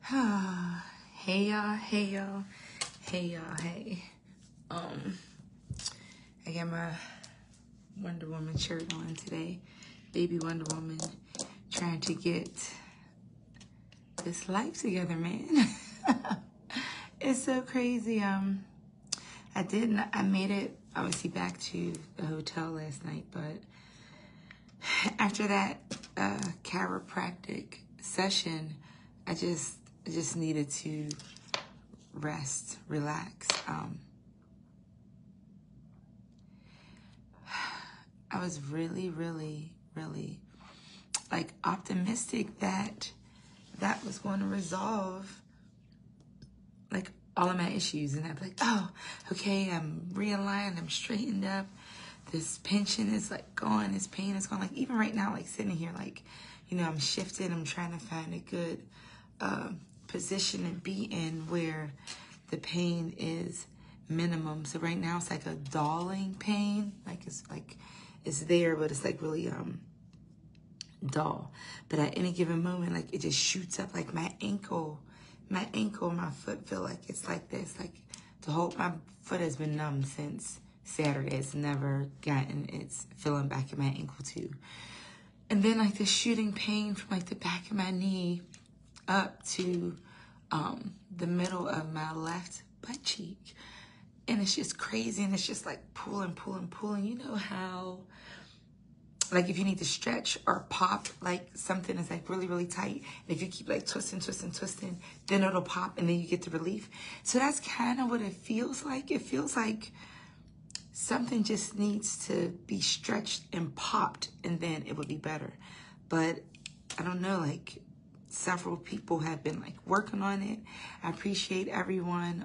Hey y'all, hey y'all, hey y'all, hey. I got my Wonder Woman shirt on today. Baby Wonder Woman, trying to get this life together, man. It's so crazy. I made it obviously back to the hotel last night, but after that chiropractic session, I just needed to rest, relax. I was really like optimistic that was going to resolve like all of my issues, and I'd be like, oh, okay, I'm realigned, I'm straightened up, this pension is like gone, this pain is gone. Like even right now, like sitting here, like, you know, I'm shifted, I'm trying to find a good position to be in where the pain is minimum. So right now it's like a dulling pain, like it's there, but it's like really dull. But at any given moment, like it just shoots up. Like my ankle, my foot feel like it's like this. Like my foot has been numb since Saturday. It's never gotten its feeling back in my ankle too. And then like the shooting pain from like the back of my knee up to the middle of my left butt cheek. And it's just crazy, and it's just like pulling. You know how, like if you need to stretch or pop, like something is like really tight, and if you keep like twisting, then it'll pop, and then you get the relief. So that's kind of what it feels like. It feels like something just needs to be stretched and popped, and then it would be better. But I don't know, like several people have been like working on it. I appreciate everyone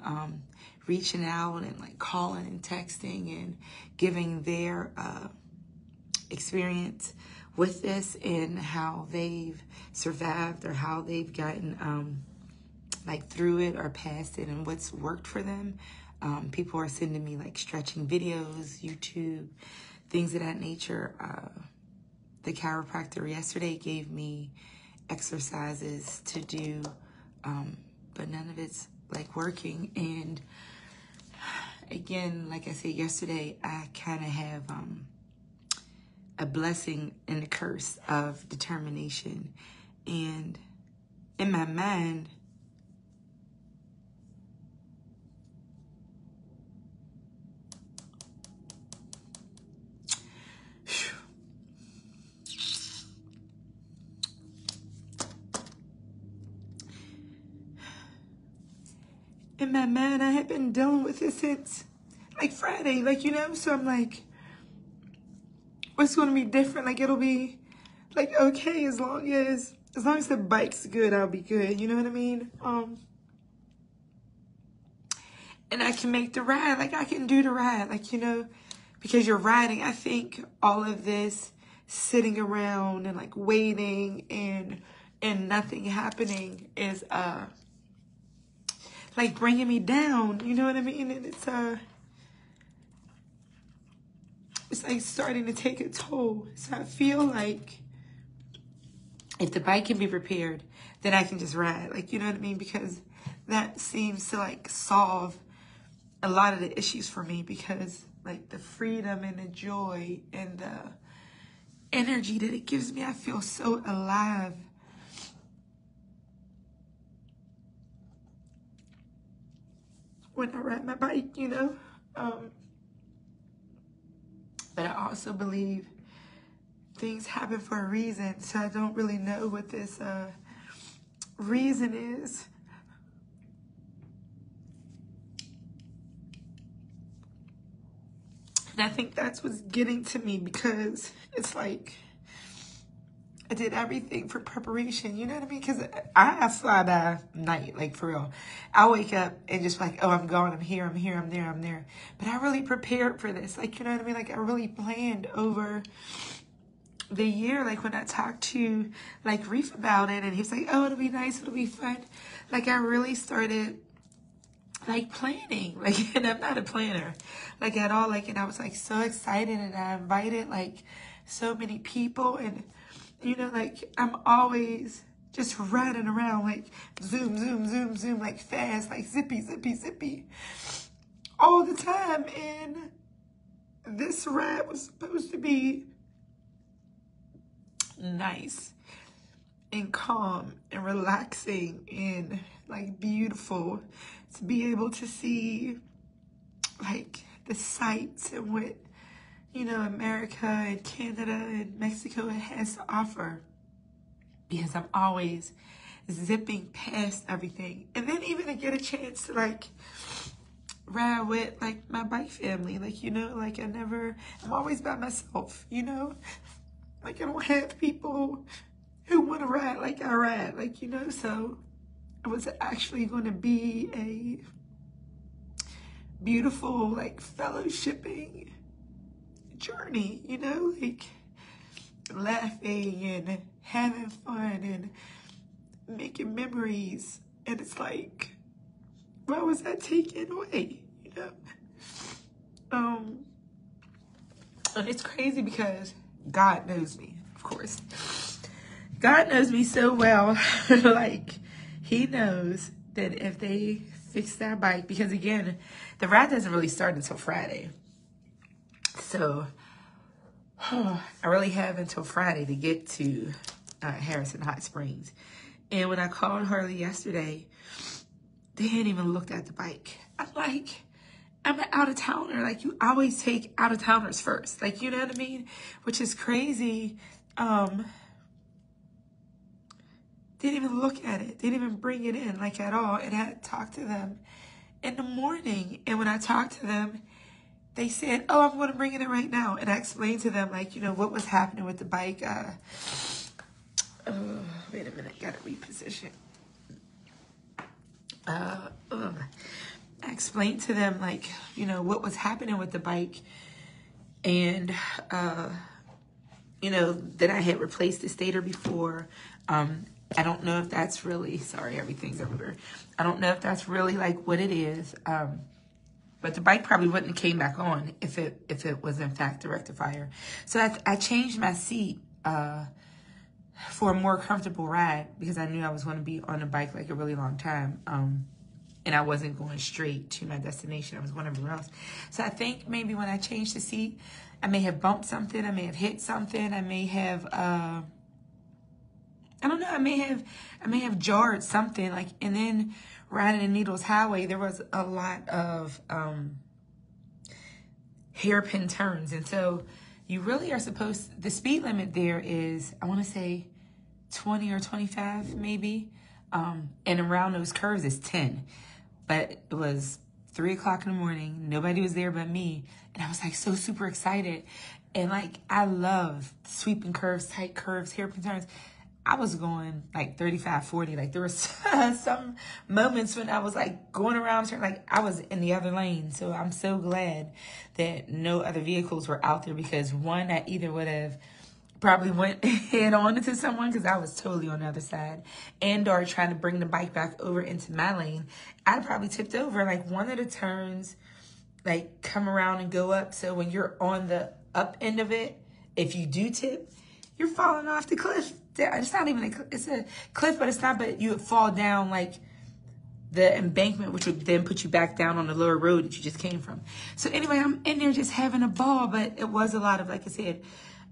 reaching out and like calling and texting and giving their experience with this and how they've survived or how they've gotten like through it or past it and what's worked for them. People are sending me like stretching videos, YouTube, things of that nature. The chiropractor yesterday gave me exercises to do, but none of it's like working. And again, like I said yesterday, I kind of have a blessing and a curse of determination. And in my mind, I had been dealing with it since like Friday, like, you know, so I'm like, what's going to be different? Like, it'll be like, okay, as long as the bike's good, I'll be good. You know what I mean? And I can make the ride, like I can do the ride, like, you know, because you're riding. I think all of this sitting around and like waiting and nothing happening is, like bringing me down, you know what I mean? And it's like starting to take a toll. So I feel like if the bike can be repaired, then I can just ride, like, you know what I mean? Because that seems to like solve a lot of the issues for me, because like the freedom and the joy and the energy that it gives me, I feel so alive. When I ride my bike, you know? But I also believe things happen for a reason, so I don't really know what this reason is. And I think that's what's getting to me, because it's like I did everything for preparation, you know what I mean? Because I fly by night, like for real. I wake up and just like, oh, I'm going, I'm here, I'm there. But I really prepared for this, like, you know what I mean? Like I really planned over the year. Like when I talked to like Reef about it, and he was like, oh, it'll be nice, it'll be fun. Like I really started like planning, like, and I'm not a planner, like at all. Like, and I was like so excited, and I invited like so many people, and you know, like I'm always just running around like zoom, zoom, zoom, zoom, like fast, like zippy, zippy, zippy all the time. And this rat was supposed to be nice and calm and relaxing and like beautiful, to be able to see like the sights and what, you know, America and Canada and Mexico has to offer. Because I'm always zipping past everything. And then even to get a chance to like ride with like my bike family. Like, you know, like I'm always by myself, you know? Like I don't have people who want to ride like I ride, like, you know? So it was actually going to be a beautiful like fellowshipping journey, you know? Like laughing and having fun and making memories. And it's like, why was that taken away, you know? And it's crazy because God knows me, of course. God knows me so well. Like, he knows that if they fix that bike, because again, the ride doesn't really start until Friday. So I really have until Friday to get to Harrison Hot Springs. And when I called Harley yesterday, they hadn't even looked at the bike. I'm like, I'm an out-of-towner. Like, you always take out-of-towners first. Like, you know what I mean? Which is crazy. Didn't even look at it. Didn't even bring it in, like, at all. And I had talked to them in the morning. And when I talked to them, they said, oh, I'm going to bring it in right now. And I explained to them, like, you know, what was happening with the bike. Wait a minute. Got to reposition. I explained to them, like, you know, what was happening with the bike. And, you know, that I had replaced the stator before. I don't know if that's really, sorry, everything's everywhere. I don't know if that's really, like, what it is. But the bike probably wouldn't have came back on if it was, in fact, a rectifier. So I changed my seat for a more comfortable ride because I knew I was going to be on the bike, like, a really long time. And I wasn't going straight to my destination. I was going everywhere else. So I think maybe when I changed the seat, I may have bumped something. I may have hit something. I may have, I don't know. I may have jarred something. Like, and then riding in Needles Highway, there was a lot of hairpin turns. And so you really are supposed, the speed limit there is, I want to say 20 or 25 maybe. And around those curves is 10. But it was 3 o'clock in the morning. Nobody was there but me. And I was like so super excited. And like, I love sweeping curves, tight curves, hairpin turns. I was going like 35, 40. Like there was some moments when I was like going around, like I was in the other lane. So I'm so glad that no other vehicles were out there, because one, I either would have probably went head on into someone because I was totally on the other side, and or trying to bring the bike back over into my lane. I'd probably tipped over. Like one of the turns, like come around and go up. So when you're on the up end of it, if you do tip, you're falling off the cliff. It's not even it's a cliff, but it's not, but you would fall down like the embankment, which would then put you back down on the lower road that you just came from. So anyway, I'm in there just having a ball, but it was a lot of, like I said,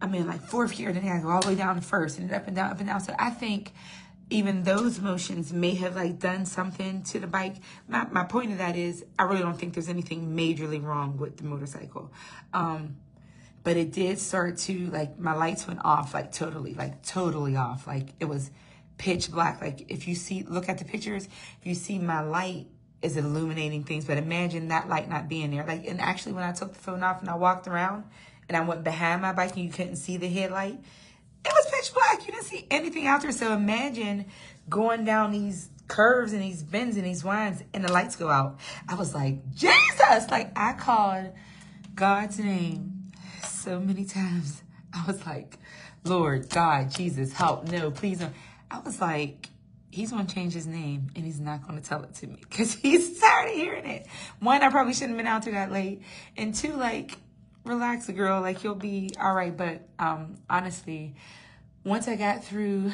I'm in like fourth gear, then I go all the way down to first, and then up and down, up and down. So I think even those motions may have like done something to the bike. My point of that is, I really don't think there's anything majorly wrong with the motorcycle. But it did start to, like, my lights went off, like totally off. Like it was pitch black. Like if you see, look at the pictures, if you see my light is illuminating things, but imagine that light not being there. Like, and actually when I took the phone off and I walked around, and I went behind my bike and you couldn't see the headlight, it was pitch black. You didn't see anything out there. So imagine going down these curves and these bends and these winds and the lights go out. I was like, Jesus! Like, I called God's name so many times. I was like, Lord, God, Jesus, help. No, please no. I was like, he's going to change his name and he's not going to tell it to me because he's tired of hearing it. One, I probably shouldn't have been out there that late. And two, like, relax, girl, like you'll be all right. But honestly, once I got through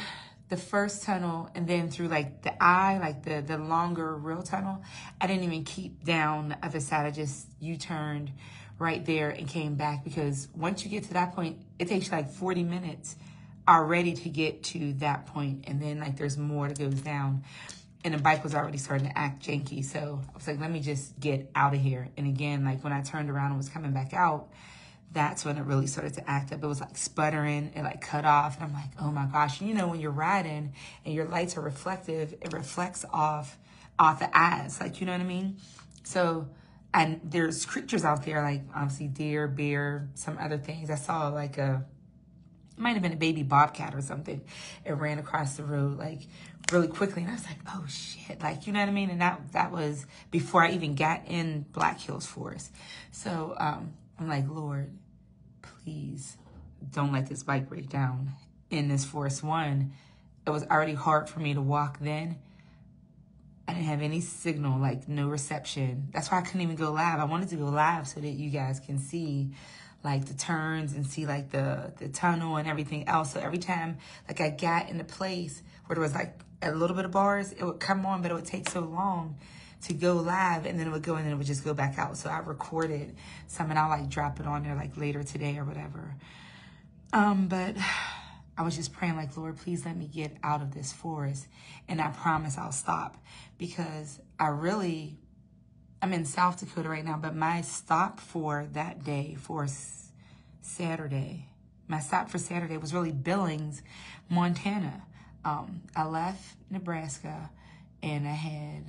the first tunnel and then through like the eye, like the longer real tunnel. I didn't even keep down the other side. I just U-turned right there and came back, because once you get to that point, it takes like 40 minutes already to get to that point. And then like there's more that goes down. And the bike was already starting to act janky. So I was like, let me just get out of here. And again, like when I turned around and was coming back out, that's when it really started to act up. It was like sputtering, it like cut off. And I'm like, oh my gosh. You know, when you're riding and your lights are reflective, it reflects off the eyes. Like, you know what I mean? So, and there's creatures out there, like obviously deer, bear, some other things. I saw like it might have been a baby bobcat or something. It ran across the road like really quickly. And I was like, oh shit. Like, you know what I mean? And that was before I even got in Black Hills Forest. So I'm like, Lord, please don't let this bike break down in this forest. One, it was already hard for me to walk then. I didn't have any signal, like no reception. That's why I couldn't even go live. I wanted to go live so that you guys can see like the turns and see like the tunnel and everything else. So every time like I got in a place where there was like a little bit of bars, it would come on, but it would take so long to go live, and then it would go and then it would just go back out. So I recorded some and I'll like drop it on there like later today or whatever. But I was just praying like, Lord, please let me get out of this forest. And I promise I'll stop, because I'm in South Dakota right now, but my stop for that day, for Saturday, my stop for Saturday was really Billings, Montana. I left Nebraska and I had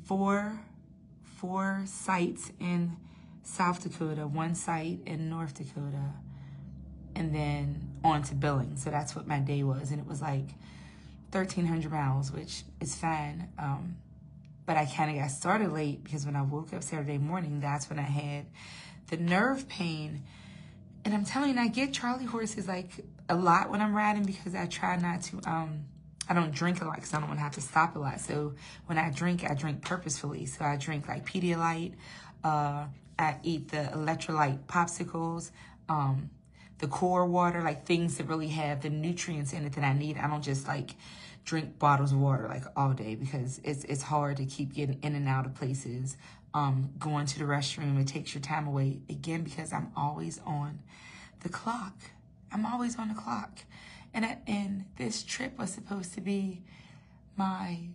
4 sites in South Dakota, 1 site in North Dakota, and then on to Billings. So that's what my day was. And it was like 1,300 miles, which is fine. But I kind of got started late, because when I woke up Saturday morning, that's when I had the nerve pain. And I'm telling you, I get Charlie horses like a lot when I'm riding, because I try not to, I don't drink a lot because I don't want to have to stop a lot. So when I drink purposefully. So I drink like Pedialyte, I eat the electrolyte popsicles, the core water, like things that really have the nutrients in it that I need. I don't just like drink bottles of water like all day, because it's hard to keep getting in and out of places. Going to the restroom, it takes your time away. Again, because I'm always on the clock. I'm always on the clock. And this trip was supposed to be my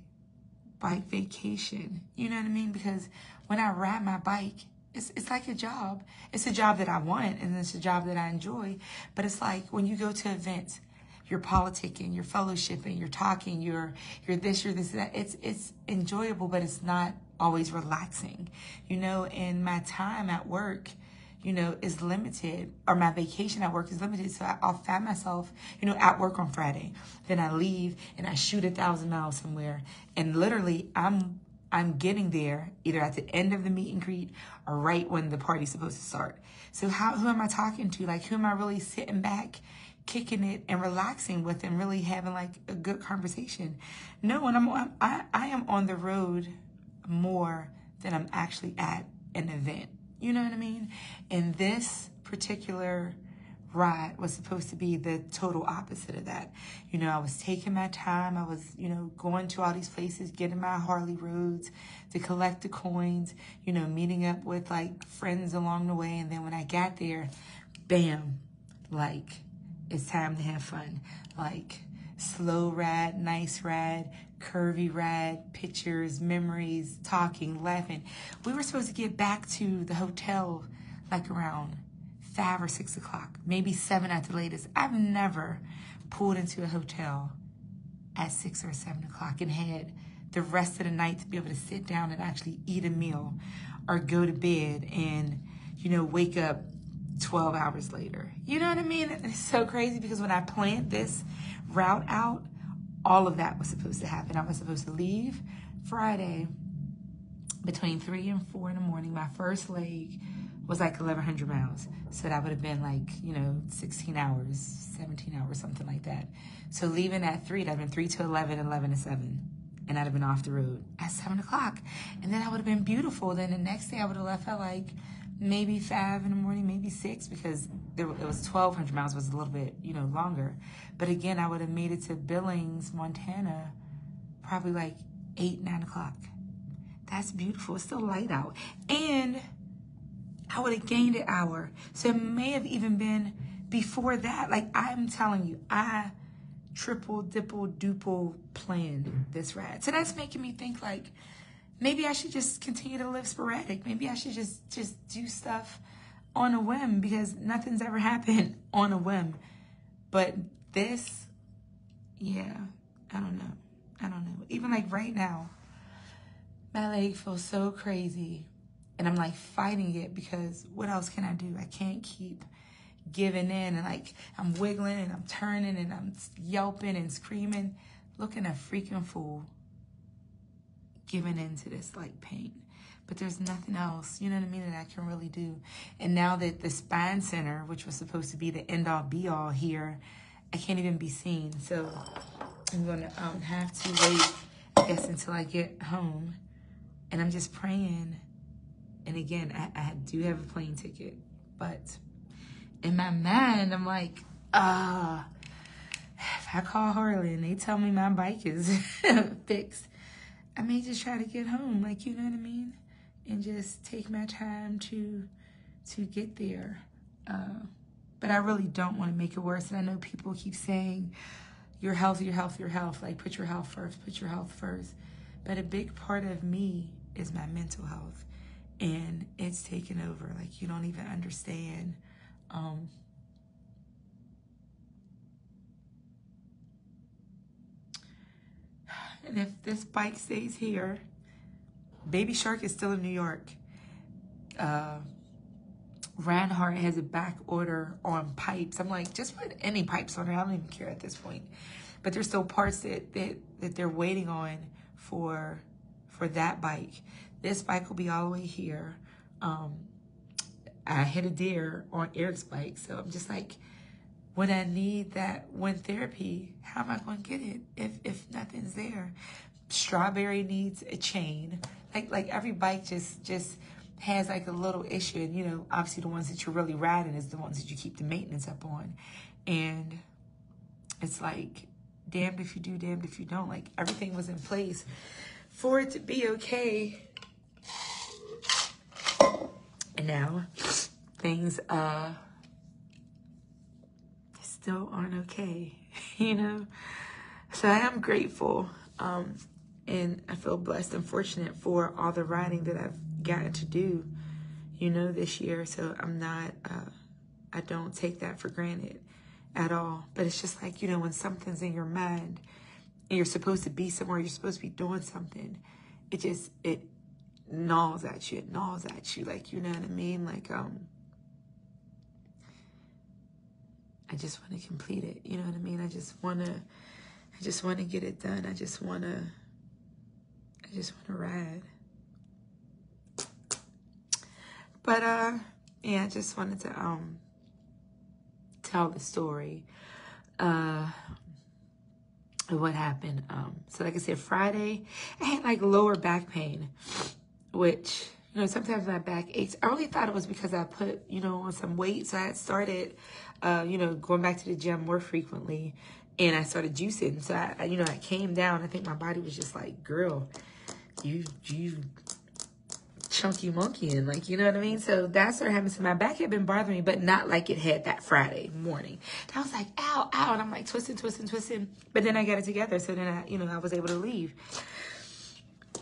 bike vacation. You know what I mean? Because when I ride my bike, it's like a job. It's a job that I want, and it's a job that I enjoy. But it's like when you go to events, you're politicking, you're fellowshipping, you're talking, you're this, you're this, that. It's enjoyable, but it's not always relaxing. You know, and my time at work, you know, is limited, or my vacation at work is limited. So I'll find myself, you know, at work on Friday. Then I leave and I shoot 1,000 miles somewhere. And literally I'm getting there either at the end of the meet and greet or right when the party's supposed to start. So who am I talking to? Like, who am I really sitting back, kicking it and relaxing with, and really having like a good conversation? No, and I am on the road more than I'm actually at an event. You know what I mean? And this particular ride was supposed to be the total opposite of that. You know, I was taking my time. I was, you know, going to all these places, getting my Harley roads to collect the coins, you know, meeting up with like friends along the way. And then when I got there, bam, like it's time to have fun. Like slow ride, nice ride, curvy ride, pictures, memories, talking, laughing. We were supposed to get back to the hotel like around 5 or 6 o'clock, maybe 7 at the latest. I've never pulled into a hotel at 6 or 7 o'clock and had the rest of the night to be able to sit down and actually eat a meal or go to bed and, you know, wake up 12 hours later. You know what I mean? It's so crazy, because when I planned this route out, all of that was supposed to happen. I was supposed to leave Friday between 3 and 4 in the morning. My first leg was like 1,100 miles. So that would have been like, you know, 16 hours, 17 hours, something like that. So leaving at 3, that'd have been 3 to 11, 11 to 7. And I'd have been off the road at 7 o'clock. And then I would have been beautiful. Then the next day I would have left at like maybe 5 in the morning, maybe 6, because it was 1,200 miles, was a little bit, you know, longer. But again, I would have made it to Billings, Montana, probably like 8, 9 o'clock. That's beautiful. It's still light out. And I would have gained an hour. So it may have even been before that. Like, I'm telling you, I triple, dipple, duple planned this ride. So that's making me think, like, maybe I should just continue to live sporadic. Maybe I should just do stuff on a whim, because nothing's ever happened on a whim. But this, yeah, I don't know. Even like right now, my leg feels so crazy. And I'm like fighting it, because what else can I do? I can't keep giving in. And like, I'm wiggling and I'm turning and I'm yelping and screaming, looking a freaking fool, giving into this like pain. But there's nothing else, you know what I mean, that I can really do. And now that the spine center, which was supposed to be the end all be all here, I can't even be seen. So I'm going to have to wait, I guess, until I get home. And I'm just praying. And again, I do have a plane ticket. But in my mind, I'm like, if I call Harley and they tell me my bike is fixed, I may just try to get home. Like, you know what I mean? And just take my time to get there. But I really don't want to make it worse. And I know people keep saying, your health, your health, your health. Like, put your health first, put your health first. But a big part of me is my mental health. And it's taken over. Like, you don't even understand. And if this bike stays here, Baby Shark is still in New York. Reinhardt has a back order on pipes. I'm like, just put any pipes on her. I don't even care at this point. But there's still parts that they're waiting on for that bike. This bike will be all the way here. I hit a deer on Eric's bike, so I'm just like, when I need that one therapy, how am I going to get it if nothing's there? Strawberry needs a chain. Like every bike just has like a little issue. And, you know, obviously the ones that you're really riding is the ones that you keep the maintenance up on. And it's like, damned if you do, damned if you don't. Like, everything was in place for it to be okay. And now things still aren't okay, you know? So I am grateful. And I feel blessed and fortunate for all the riding that I've gotten to do, you know, this year. So I'm not, I don't take that for granted at all. But it's just like, you know, when something's in your mind and you're supposed to be somewhere, you're supposed to be doing something, it gnaws at you. It gnaws at you. Like, you know what I mean? Like, I just want to complete it. You know what I mean? I just want to get it done. I just want to ride. But, yeah, I just wanted to, tell the story, of what happened. So like I said, Friday, I had like lower back pain, which, you know, sometimes my back aches. I really thought it was because I put, you know, on some weight. So I had started, you know, going back to the gym more frequently, and I started juicing. So I, you know, I came down. I think my body was just like, girl, you chunky monkey, and like, you know what I mean? So that started happening. So my back had been bothering me, but not like it had that Friday morning. And I was like, ow, ow. And I'm like twisting. But then I got it together. So then I, you know, I was able to leave.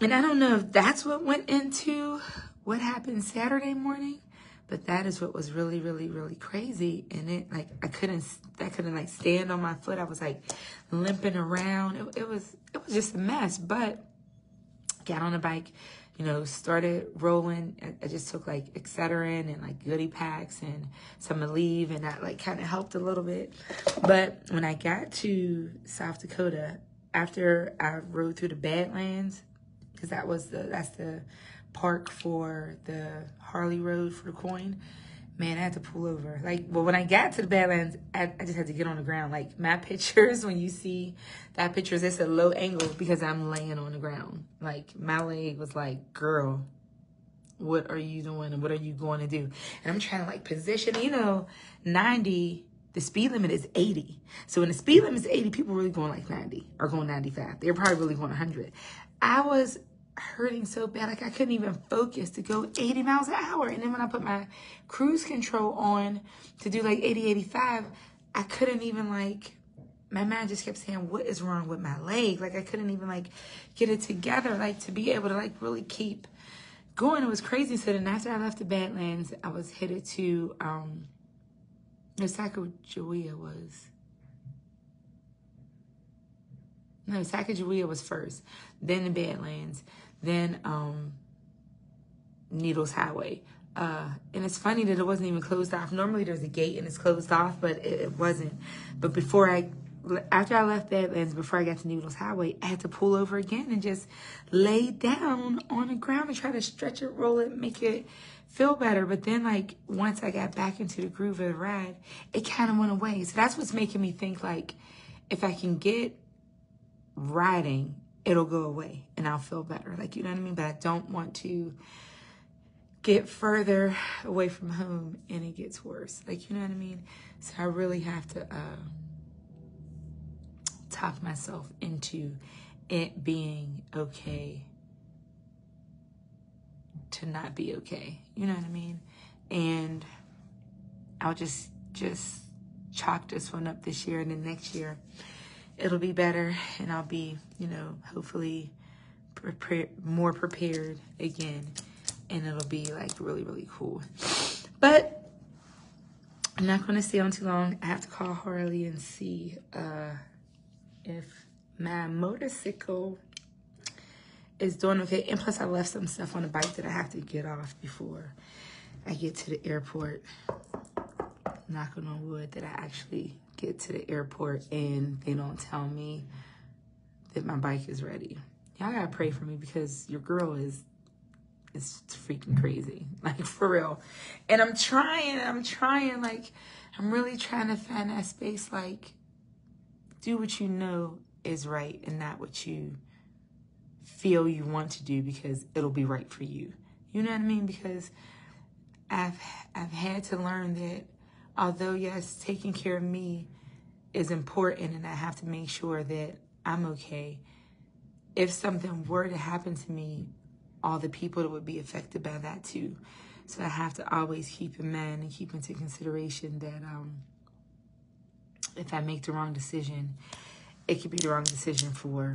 And I don't know if that's what went into what happened Saturday morning, but that is what was really, really, really crazy. And it, like, I couldn't like stand on my foot. I was like limping around. It was just a mess. But got on the bike, you know, started rolling. I just took like Excedrin and like goodie packs and some Aleve, and that like kind of helped a little bit. But when I got to South Dakota, after I rode through the Badlands, because that's the park for the Harley Road for the coin, man, I had to pull over. Like, well, when I got to the Badlands, I just had to get on the ground. Like, my pictures, when you see that pictures, it's a low angle because I'm laying on the ground. Like, my leg was like, girl, what are you doing and what are you going to do? And I'm trying to like position, 90, the speed limit is 80. So when the speed limit is 80, people really going like 90 or going 95. They're probably really going 100. I was hurting so bad, like I couldn't even focus to go 80 miles an hour. And then when I put my cruise control on to do like 80, 85, I couldn't even like, my mind just kept saying, what is wrong with my leg? Like I couldn't even like get it together, like to be able to like really keep going. It was crazy. So then after I left the Badlands, I was headed to, Sacagawea was first, then the Badlands, then Needles Highway. And it's funny that it wasn't even closed off. Normally there's a gate and it's closed off, but it wasn't. But after I left Badlands, before I got to Needles Highway, I had to pull over again and just lay down on the ground and try to stretch it, roll it, make it feel better. But then like once I got back into the groove of the ride, it kind of went away. So that's what's making me think like if I can get riding, it'll go away and I'll feel better. Like, you know what I mean? But I don't want to get further away from home and it gets worse. Like, you know what I mean? So I really have to talk myself into it being okay to not be okay. You know what I mean? And I'll just chalk this one up this year, and then next year it'll be better and I'll be, hopefully more prepared again, and it'll be like really, really cool. But I'm not going to stay on too long. I have to call Harley and see if my motorcycle is doing okay. And plus I left some stuff on the bike that I have to get off before I get to the airport. Knocking on wood that I actually get to the airport and they don't tell me that my bike is ready. Y'all gotta pray for me because your girl is freaking crazy. Like, for real. And I'm trying, like, I'm really trying to find that space, like, do what you know is right and not what you feel you want to do because it'll be right for you. You know what I mean? Because I've had to learn that although, yes, taking care of me is important and I have to make sure that I'm okay, if something were to happen to me, all the people that would be affected by that too. So I have to always keep in mind and keep into consideration that if I make the wrong decision, it could be the wrong decision for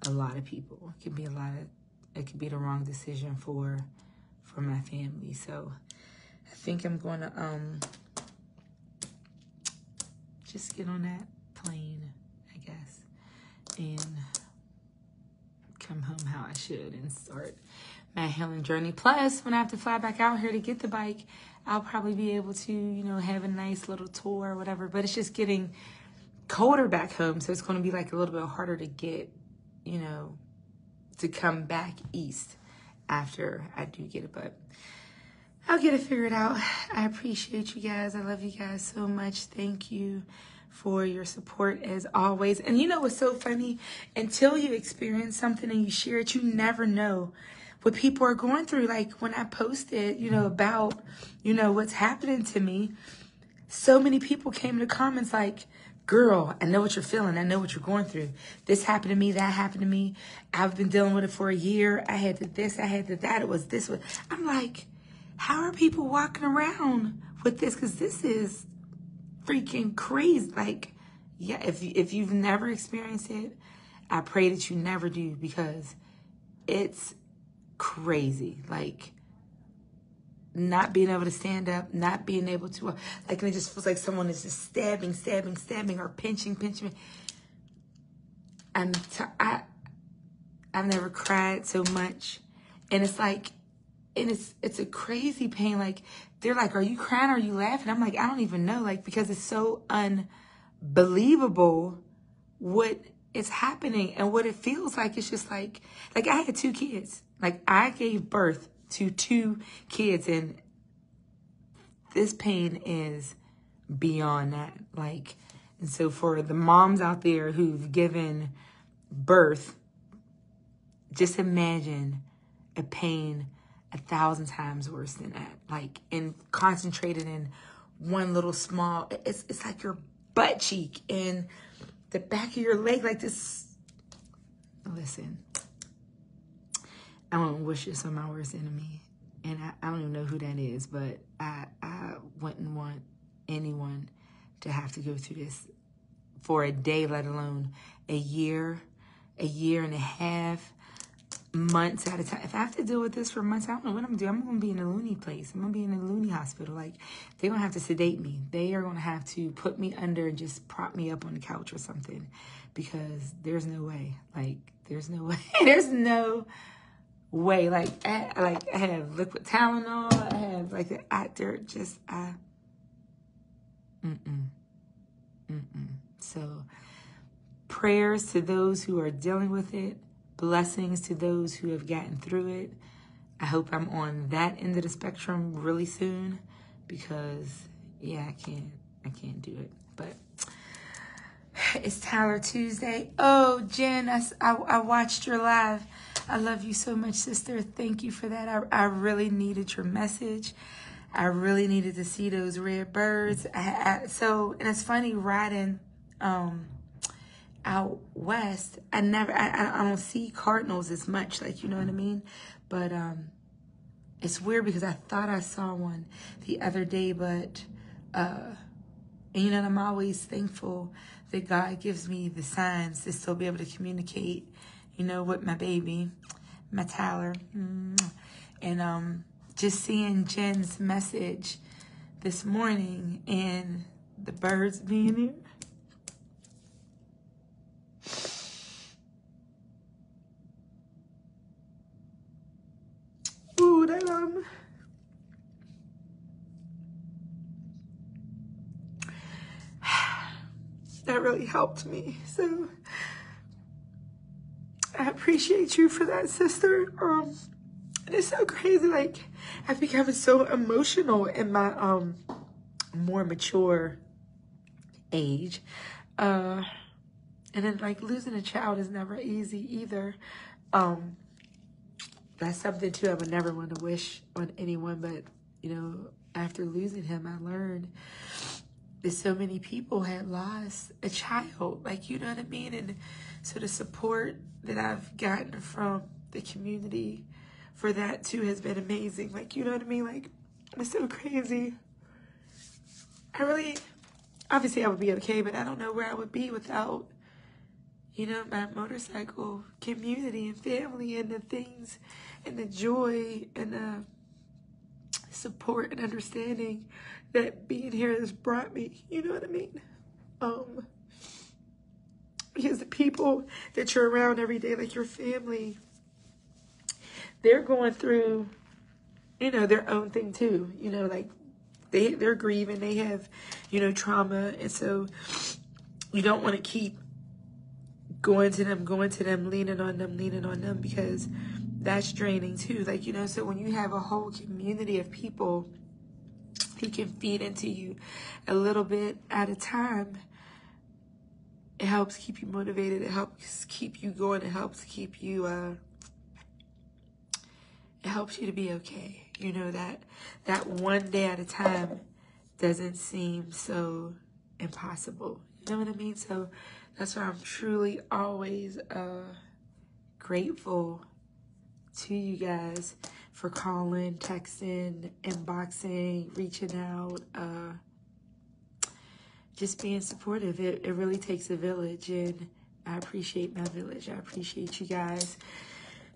a lot of people. It could be the wrong decision for my family. So I think I'm going to just get on that plane, I guess, and come home how I should and start my healing journey. Plus, when I have to fly back out here to get the bike, I'll probably be able to, have a nice little tour or whatever. But it's just getting colder back home, so it's going to be like a little bit harder to get, to come back east after I do get it. But I'll get it figured out. I appreciate you guys. I love you guys so much. Thank you for your support as always. And you know what's so funny? Until you experience something and you share it, you never know what people are going through. Like when I posted, about, what's happening to me, so many people came in the comments like, girl, I know what you're feeling. I know what you're going through. This happened to me. That happened to me. I've been dealing with it for a year. I had to this. I had to that. It was this. I'm like, how are people walking around with this? Because this is freaking crazy. Like, yeah, if you've never experienced it, I pray that you never do, because it's crazy. Like, not being able to stand up, not being able to, like, and it just feels like someone is just stabbing, or pinching. I've never cried so much, and it's like, and it's a crazy pain. Like, they're like, are you crying? Are you laughing? I'm like, I don't even know. Like, because it's so unbelievable what is happening and what it feels like. It's just like I had 2 kids. Like, I gave birth to 2 kids, and this pain is beyond that. Like, and so for the moms out there who've given birth, just imagine a pain 1,000 times worse than that. Like, and concentrated in one little small, it's like your butt cheek and the back of your leg, like this. Listen, I won't wish this on my worst enemy. And I don't even know who that is, but I wouldn't want anyone to have to go through this for a day, let alone a year and a half, months at a time. If I have to deal with this for months, I don't know what I'm gonna do. I'm gonna be in a loony place. I'm gonna be in a loony hospital. Like, they're gonna have to sedate me. They are gonna have to put me under and just prop me up on the couch or something, because there's no way. Like, there's no way. There's no way. Like, I have liquid Tylenol. I have like the actor. Just So, prayers to those who are dealing with it. Blessings to those who have gotten through it. I hope I'm on that end of the spectrum really soon, because yeah, I can't do it. But it's Tyler Tuesday. Oh, Jen, I watched your live. I love you so much, sister. Thank you for that. I really needed your message. I really needed to see those red birds. And it's funny, riding out west, I don't see cardinals as much, like, you know what I mean? But it's weird because I thought I saw one the other day, but and you know, I'm always thankful that God gives me the signs to still be able to communicate, you know, with my baby, my Tyler. And just seeing Jen's message this morning and the birds being here. Ooh, that really helped me. So I appreciate you for that, sister. It's so crazy. Like, I've become so emotional in my more mature age. And then, like, losing a child is never easy either. That's something too I would never want to wish on anyone, but you know, after losing him, I learned that so many people had lost a child, like, you know what I mean? And so the support that I've gotten from the community for that too has been amazing. Like, you know what I mean? Like, it's so crazy. Obviously I would be okay, but I don't know where I would be without, you know, my motorcycle community and family and the things and the joy and the support and understanding that being here has brought me. You know what I mean? Because the people that you're around every day, like your family, they're going through, you know, their own thing too. You know, like they're grieving, they have, you know, trauma. And so you don't want to keep going to them, leaning on them, because that's draining too. Like, you know, so when you have a whole community of people who can feed into you a little bit at a time, it helps keep you motivated. It helps keep you going. It helps keep you, it helps you to be okay. You know, that one day at a time doesn't seem so impossible. You know what I mean? So that's why I'm truly always grateful to you guys for calling, texting, inboxing, reaching out, just being supportive. It really takes a village, and I appreciate my village. I appreciate you guys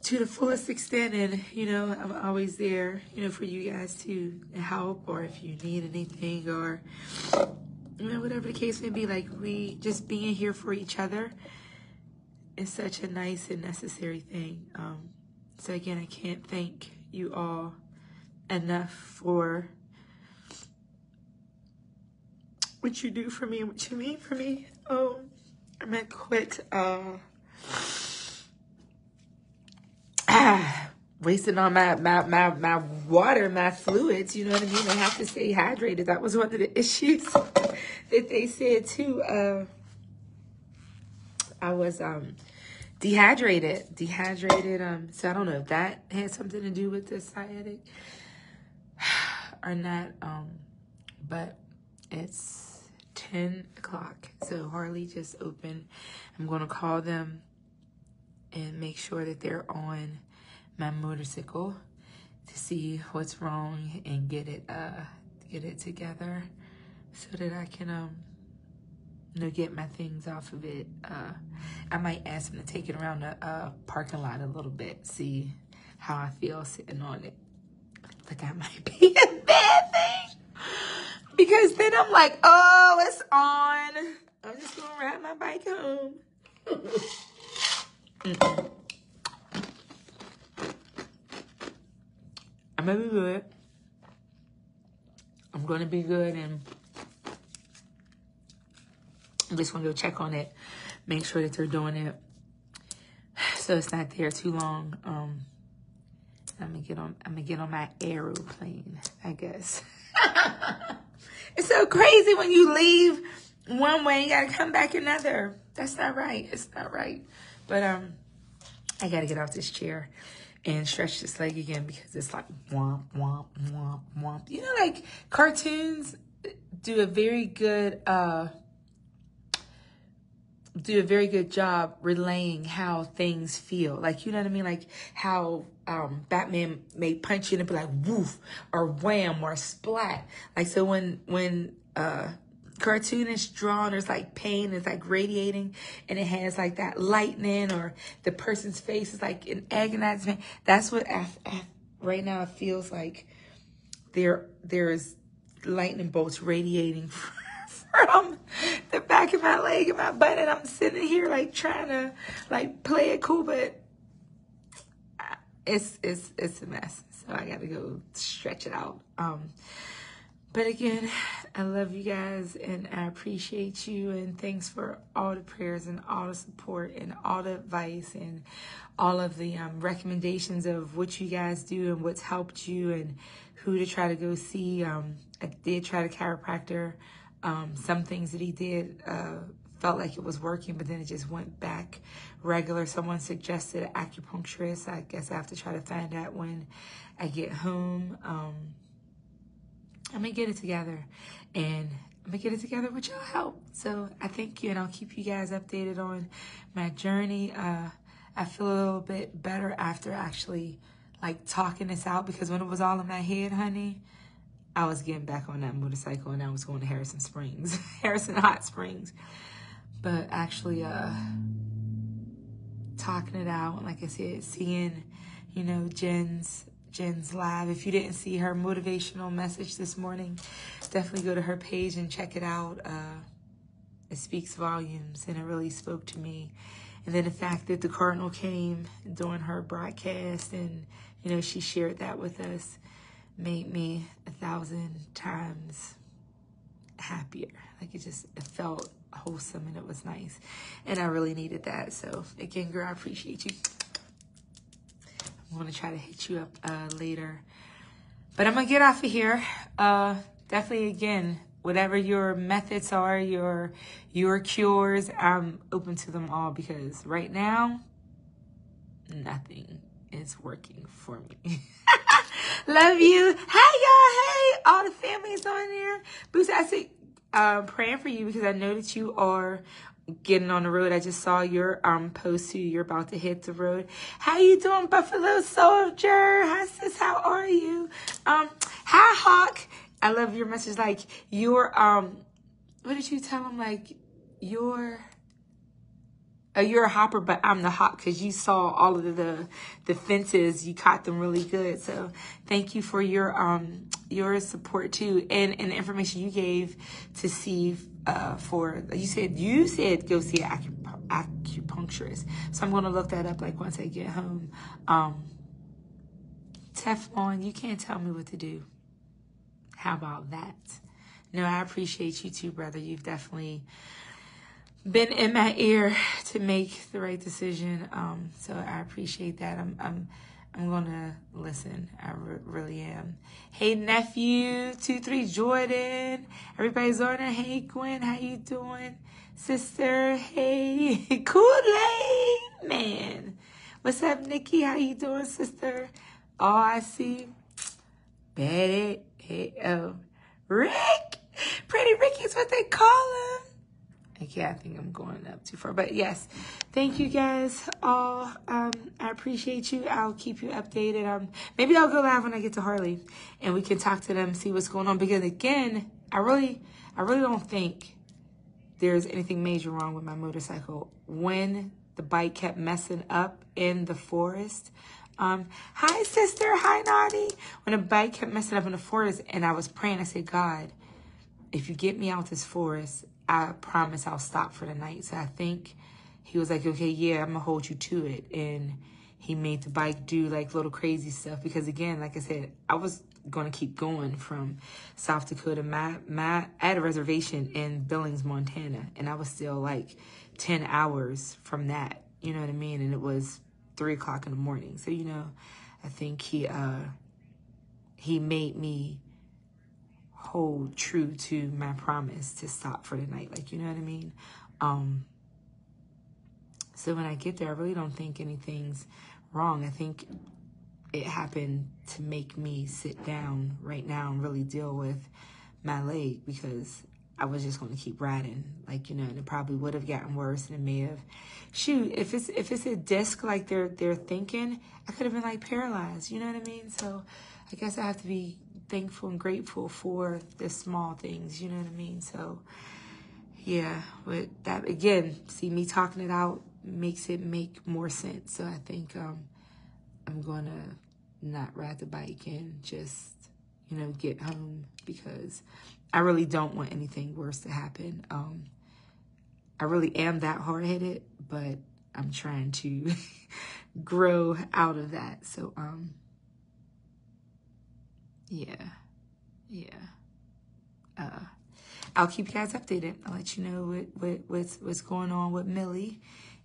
to the fullest extent, and, you know, I'm always there, you know, for you guys to help, or if you need anything, or, you know, whatever the case may be. Like, we just being here for each other is such a nice and necessary thing. So again, I can't thank you all enough for what you do for me and what you mean for me. I'm gonna quit wasting on my water, my fluids, you know what I mean? I have to stay hydrated. That was one of the issues that they said too. I was dehydrated. So I don't know if that had something to do with the sciatic or not. But it's 10 o'clock. So Harley just opened. I'm going to call them and make sure that they're on my motorcycle to see what's wrong and get it together so that I can get my things off of it. I might ask them to take it around the parking lot a little bit, see how I feel sitting on it. Like I might be a bad thing, because then I'm like, oh, it's on. I'm just gonna ride my bike home. I'm gonna be good. I'm gonna be good, and I'm just gonna go check on it, make sure that they're doing it, so it's not there too long. I'm gonna get on my aeroplane, I guess. It's so crazy when you leave one way, you gotta come back another. That's not right. It's not right. But I gotta get off this chair and stretch this leg again, because it's like womp, womp, womp, womp. You know, like cartoons do a very good job relaying how things feel. Like, you know what I mean? Like how Batman may punch you and be like woof or wham or splat. Like, so when cartoon is drawn, there's like pain, it's like radiating, and it has like that lightning, or the person's face is like an agonized pain. That's what right now it feels like. There's lightning bolts radiating from the back of my leg and my butt, and I'm sitting here like trying to like play it cool, but it's a mess. So I got to go stretch it out. But again, I love you guys, and I appreciate you, and thanks for all the prayers and all the support and all the advice and all of the recommendations of what you guys do and what's helped you and who to try to go see. I did try the chiropractor. Some things that he did felt like it was working, but then it just went back regular. Someone suggested an acupuncturist. I guess I have to try to find that when I get home. I'm going to get it together, and I'm going to get it together with your help. So I thank you, and I'll keep you guys updated on my journey. I feel a little bit better after actually like talking this out, because when it was all in my head, honey, I was getting back on that motorcycle and I was going to Harrison Hot Springs. But actually talking it out, like I said, seeing, Jen's live. If you didn't see her motivational message this morning, definitely go to her page and check it out. It speaks volumes, and it really spoke to me. And then the fact that the Cardinal came during her broadcast and, she shared that with us made me 1,000 times happier. Like it felt wholesome, and it was nice. And I really needed that. So again, girl, I appreciate you. I'm going to try to hit you up later. But I'm going to get off of here. Definitely, again, whatever your methods are, your cures, I'm open to them all, because right now, nothing is working for me. Love you. Hey, y'all. Hey, all the families on there. Boots, I say, praying for you, because I know that you are getting on the road. I just saw your post too. You're about to hit the road. How you doing, Buffalo Soldier? Hi, sis. How are you? Hi, Hawk. I love your message. Like your what did you tell him? Like you're a hopper, but I'm the hawk, because you saw all of the fences. You caught them really good. So thank you for your support too, and the information you gave to see for you said go see an acupuncturist. So I'm going to look that up like once I get home. Teflon, you can't tell me what to do. How about that? No, I appreciate you too, brother. You've definitely been in my ear to make the right decision. So I appreciate that. I'm going to listen. I really am. Hey, nephew, 23 Jordan. Everybody's on there. Hey, Gwen, how you doing? Sister, hey, Kool-Aid, man. What's up, Nikki? How you doing, sister? Oh, I see. Betty, hey, oh. Rick. Pretty Ricky's what they call him. Okay, I think I'm going up too far. But yes, thank you guys all. I appreciate you. I'll keep you updated. Maybe I'll go live when I get to Harley and we can talk to them, see what's going on. Because again, I really don't think there's anything major wrong with my motorcycle. When the bike kept messing up in the forest. Hi, sister. Hi, Naughty. When the bike kept messing up in the forest and I was praying, I said, God, if you get me out this forest, I promise I'll stop for the night. So I think he was like, okay, yeah, I'm going to hold you to it. And he made the bike do like little crazy stuff. Because again, like I said, I was going to keep going from South Dakota. I had a reservation in Billings, Montana. And I was still like 10 hours from that. You know what I mean? And it was 3 o'clock in the morning. So, you know, I think he made me hold true to my promise to stop for the night. Like, you know what I mean? So when I get there, I really don't think anything's wrong. I think it happened to make me sit down right now and really deal with my leg, because I was just going to keep riding. Like, you know, and it probably would have gotten worse, and it may have, shoot, if it's a disc like they're thinking, I could have been like paralyzed. You know what I mean? So I guess I have to be thankful and grateful for the small things, you know what I mean? So yeah, but that again, see, me talking it out makes it make more sense. So I think I'm gonna not ride the bike and just, you know, get home, because I really don't want anything worse to happen. I really am that hard-headed, but I'm trying to grow out of that. So yeah. I'll keep you guys updated. I'll let you know what's going on with Millie,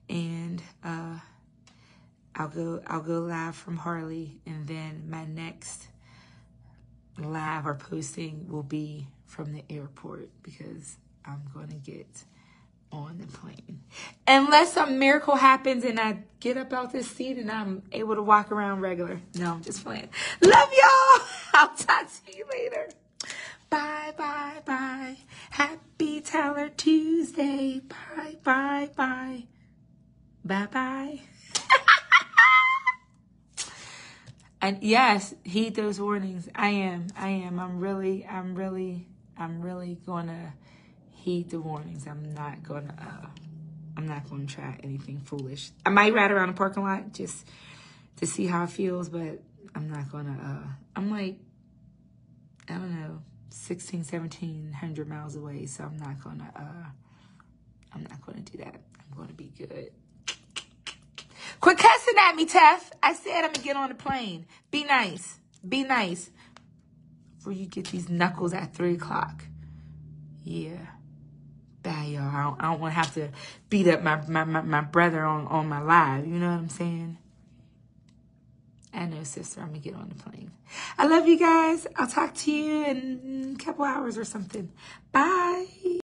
and I'll go live from Harley, and then my next live or posting will be from the airport, because I'm going to get on the plane. Unless some miracle happens and I get up out this seat and I'm able to walk around regular. No, I'm just playing. Love y'all. I'll talk to you later. Bye, bye, bye. Happy Tyler Tuesday. Bye, bye, bye. Bye, bye. And yes, heed those warnings. I am. I'm really gonna heed the warnings. I'm not gonna try anything foolish. I might ride around the parking lot just to see how it feels, but I'm not gonna, I'm like, I don't know, 1,700 miles away. So I'm not gonna do that. I'm gonna be good. Quit cussing at me, Tef. I said I'm gonna get on the plane. Be nice. Be nice. Before you get these knuckles at 3 o'clock. Yeah. Bye, y'all. I don't want to have to beat up my brother on my live. You know what I'm saying? I know, sister. I'm going to get on the plane. I love you guys. I'll talk to you in a couple hours or something. Bye.